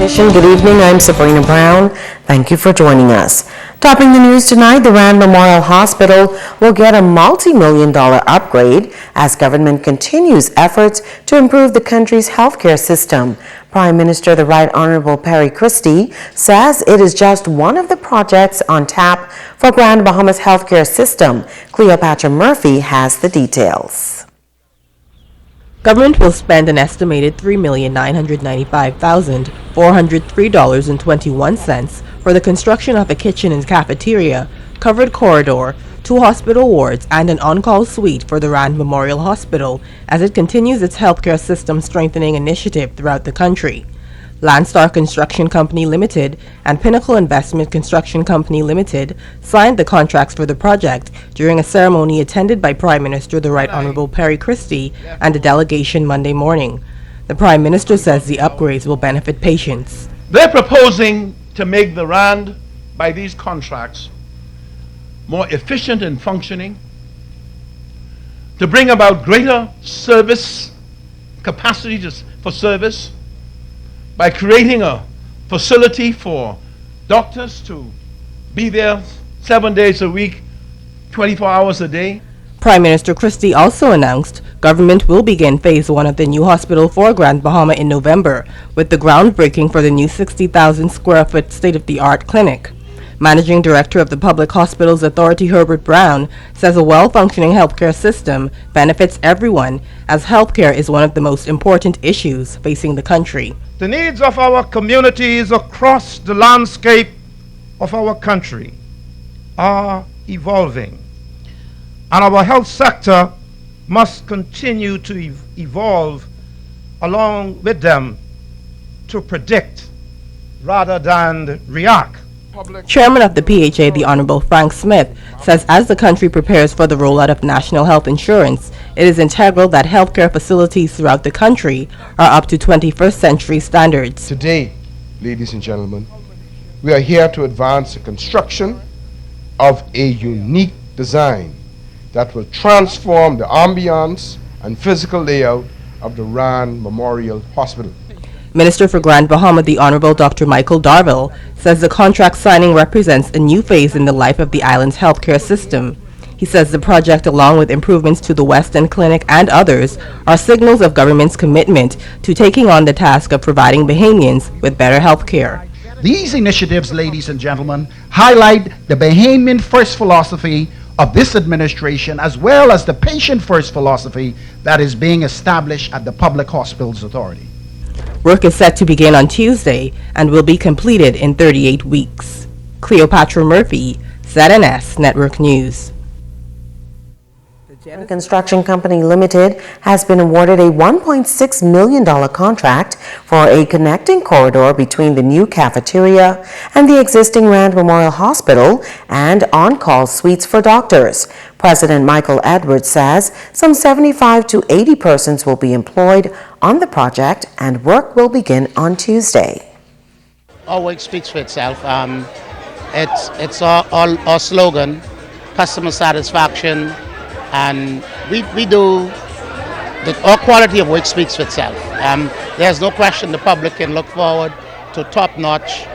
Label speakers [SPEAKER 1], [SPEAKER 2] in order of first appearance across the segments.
[SPEAKER 1] Edition. Good evening, I'm Sabrina Brown. Thank you for joining us. Topping the news tonight, the Rand Memorial Hospital will get a multi-million-dollar upgrade as government continues efforts to improve the country's healthcare system. Prime Minister the Right Honorable Perry Christie says it is just one of the projects on tap for Grand Bahamas healthcare system. Cleopatra Murphy has the details.
[SPEAKER 2] Government will spend an estimated $3,995,403.21 for the construction of a kitchen and cafeteria, covered corridor, 2 hospital wards, and an on-call suite for the Rand Memorial Hospital as it continues its healthcare system strengthening initiative throughout the country. Landstar Construction Company Limited and Pinnacle Investment Construction Company Limited signed the contracts for the project during a ceremony attended by Prime Minister the Right Honorable Perry Christie and a delegation Monday morning. The Prime Minister says the upgrades will benefit patients.
[SPEAKER 3] They're proposing to make the RAND, by these contracts, more efficient in functioning, to bring about greater service capacity for service, by creating a facility for doctors to be there 7 days a week, 24 hours a day.
[SPEAKER 2] Prime Minister Christie also announced government will begin phase 1 of the new hospital for Grand Bahama in November, with the groundbreaking for the new 60,000 square foot state-of-the-art clinic. Managing Director of the Public Hospitals Authority Herbert Brown says a well-functioning healthcare system benefits everyone, as healthcare is one of the most important issues facing the country.
[SPEAKER 4] The needs of our communities across the landscape of our country are evolving, and our health sector must continue to evolve along with them to predict rather than react.
[SPEAKER 2] Chairman of the PHA, the Honorable Frank Smith, says as the country prepares for the rollout of national health insurance, it is integral that healthcare facilities throughout the country are up to 21st century standards.
[SPEAKER 5] Today, ladies and gentlemen, we are here to advance the construction of a unique design that will transform the ambiance and physical layout of the Rand Memorial Hospital.
[SPEAKER 2] Minister for Grand Bahama, the Honorable Dr. Michael Darville, says the contract signing represents a new phase in the life of the island's healthcare system. He says the project, along with improvements to the West End Clinic and others, are signals of government's commitment to taking on the task of providing Bahamians with better health care.
[SPEAKER 6] These initiatives, ladies and gentlemen, highlight the Bahamian first philosophy of this administration, as well as the patient first philosophy that is being established at the Public Hospitals Authority.
[SPEAKER 2] Work is set to begin on Tuesday and will be completed in 38 weeks. Cleopatra Murphy, ZNS Network News.
[SPEAKER 1] Construction Company Limited has been awarded a $1.6 million contract for a connecting corridor between the new cafeteria and the existing Rand Memorial Hospital and on-call suites for doctors. President Michael Edwards says some 75 to 80 persons will be employed on the project and work will begin on Tuesday.
[SPEAKER 7] Our work speaks for itself. It's our slogan, customer satisfaction, and we do, our quality of work speaks for itself. There's no question the public can look forward to top-notch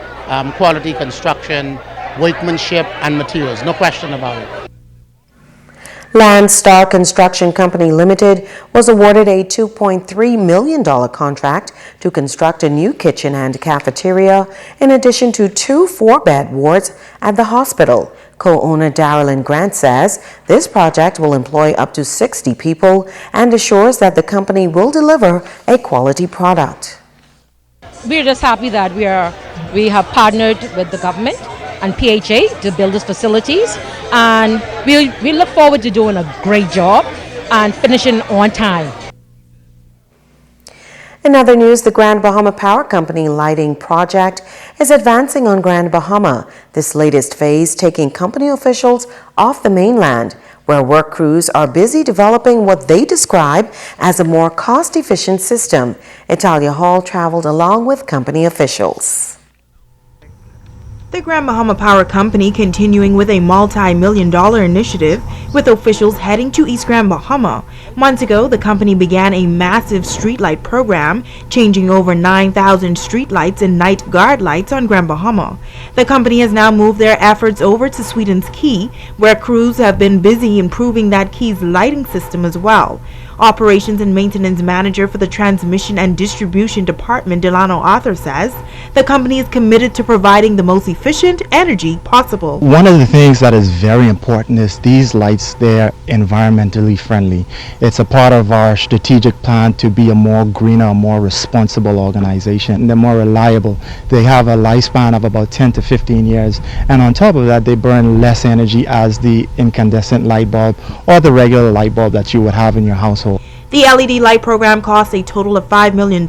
[SPEAKER 7] quality construction, workmanship, and materials. No question about it.
[SPEAKER 1] Landstar Construction Company Limited was awarded a $2.3 million contract to construct a new kitchen and cafeteria, in addition to 2 4-bed wards at the hospital. Co-owner Darylyn Grant says this project will employ up to 60 people and assures that the company will deliver a quality product.
[SPEAKER 8] We're just happy that we have partnered with the government and PHA to build these facilities, and we look forward to doing a great job and finishing on time.
[SPEAKER 1] In other news, the Grand Bahama Power Company lighting project is advancing on Grand Bahama, this latest phase taking company officials off the mainland, where work crews are busy developing what they describe as a more cost-efficient system. Italia Hall traveled along with company officials.
[SPEAKER 9] The Grand Bahama Power Company continuing with a multi-million-dollar initiative with officials heading to East Grand Bahama. Months ago, the company began a massive streetlight program, changing over 9,000 streetlights and night guard lights on Grand Bahama. The company has now moved their efforts over to Sweetens Key, where crews have been busy improving that key's lighting system as well. Operations and Maintenance Manager for the Transmission and Distribution Department, Delano Arthur, says the company is committed to providing the most efficient energy possible.
[SPEAKER 10] One of the things that is very important is these lights, they're environmentally friendly. It's a part of our strategic plan to be a more greener, more responsible organization. And they're more reliable. They have a lifespan of about 10 to 15 years. And on top of that, they burn less energy as the incandescent light bulb or the regular light bulb that you would have in your household.
[SPEAKER 9] The LED light program costs a total of $5 million,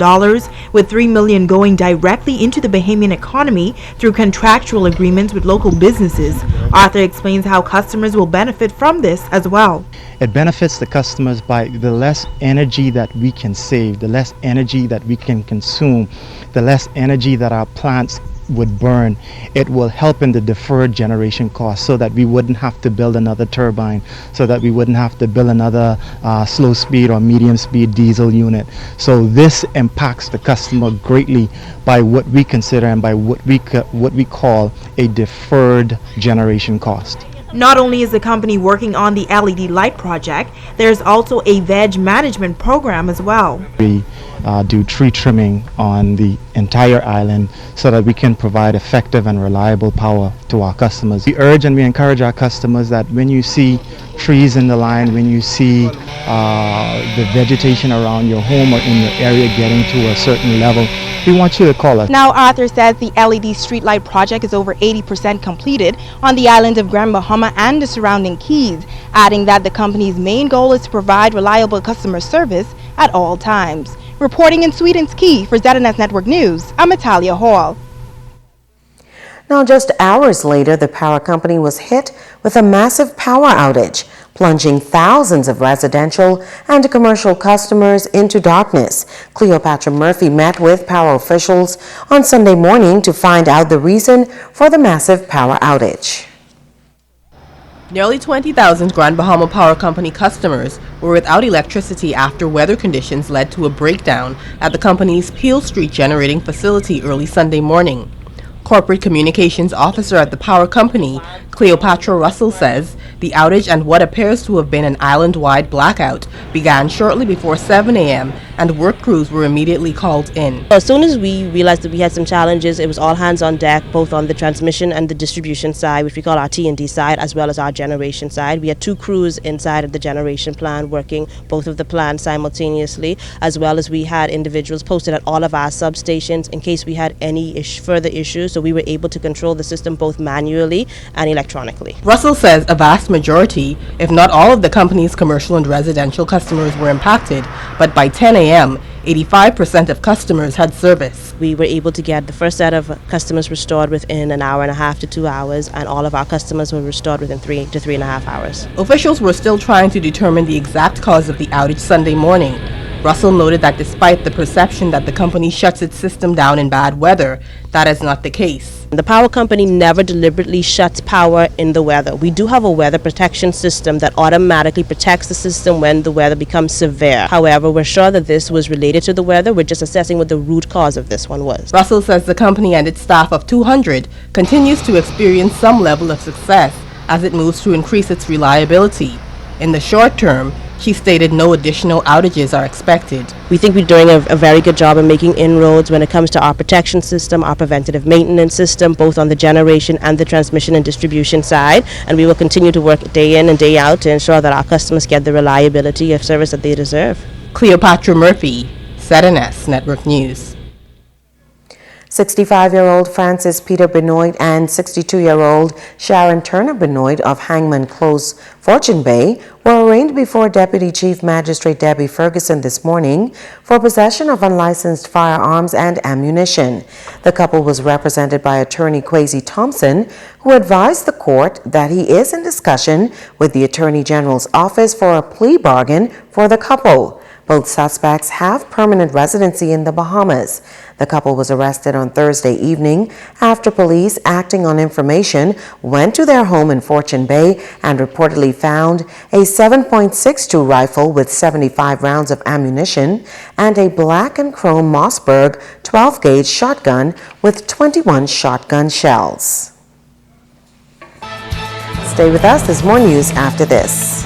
[SPEAKER 9] with $3 million going directly into the Bahamian economy through contractual agreements with local businesses. Arthur explains how customers will benefit from this as well.
[SPEAKER 10] It benefits the customers by the less energy that we can save, the less energy that we can consume, the less energy that our plants would burn. It will help in the deferred generation cost so that we wouldn't have to build another turbine, so that we wouldn't have to build another slow speed or medium speed diesel unit. So this impacts the customer greatly by what we consider and by what we call a deferred generation cost.
[SPEAKER 9] Not only is the company working on the LED light project, there's also a veg management program as well.
[SPEAKER 10] We do tree trimming on the entire island so that we can provide effective and reliable power to our customers. We urge and we encourage our customers that when you see trees in the line, when you see the vegetation around your home or in your area getting to a certain level, we want you to call us.
[SPEAKER 9] Now, Arthur says the LED streetlight project is over 80% completed on the island of Grand Bahama and the surrounding keys, adding that the company's main goal is to provide reliable customer service at all times. Reporting in Sweetens Key for ZNS Network News, I'm Natalia Hall.
[SPEAKER 1] Now, just hours later, the power company was hit with a massive power outage, plunging thousands of residential and commercial customers into darkness. Cleopatra Murphy met with power officials on Sunday morning to find out the reason for the massive power outage.
[SPEAKER 2] Nearly 20,000 Grand Bahama Power Company customers were without electricity after weather conditions led to a breakdown at the company's Peel Street generating facility early Sunday morning. Corporate Communications Officer at the power company, Cleopatra Russell, says the outage and what appears to have been an island-wide blackout began shortly before 7 a.m. and work crews were immediately called in.
[SPEAKER 11] As soon as we realized that we had some challenges, it was all hands on deck, both on the transmission and the distribution side, which we call our T&D side, as well as our generation side. We had two crews inside of the generation plant working both of the plants simultaneously, as well as we had individuals posted at all of our substations in case we had any further issues, so we were able to control the system both manually and electronically.
[SPEAKER 2] Russell says a vast majority, if not all of the company's commercial and residential customers were impacted, but by 10 a.m., 85% of customers had service.
[SPEAKER 11] We were able to get the first set of customers restored within an hour and a half to 2 hours, and all of our customers were restored within 3 to 3.5 hours.
[SPEAKER 2] Officials were still trying to determine the exact cause of the outage Sunday morning. Russell noted that despite the perception that the company shuts its system down in bad weather, that is not the case.
[SPEAKER 11] The power company never deliberately shuts power in the weather. We do have a weather protection system that automatically protects the system when the weather becomes severe. However, we're sure that this was related to the weather. We're just assessing what the root cause of this one was.
[SPEAKER 2] Russell says the company and its staff of 200 continues to experience some level of success as it moves to increase its reliability. In the short term, she stated no additional outages are expected.
[SPEAKER 11] We think we're doing a very good job of making inroads when it comes to our protection system, our preventative maintenance system, both on the generation and the transmission and distribution side. And we will continue to work day in and day out to ensure that our customers get the reliability of service that they deserve.
[SPEAKER 2] Cleopatra Murphy, ZNS Network News.
[SPEAKER 1] 65-year-old Francis Peter Benoit and 62-year-old Sharon Turner Benoit of Hangman Close, Fortune Bay, were arraigned before Deputy Chief Magistrate Debbie Ferguson this morning for possession of unlicensed firearms and ammunition. The couple was represented by attorney Kwesi Thompson, who advised the court that he is in discussion with the Attorney General's office for a plea bargain for the couple. Both suspects have permanent residency in the Bahamas. The couple was arrested on Thursday evening after police, acting on information, went to their home in Fortune Bay and reportedly found a 7.62 rifle with 75 rounds of ammunition and a black and chrome Mossberg 12-gauge shotgun with 21 shotgun shells. Stay with us, there's more news after this.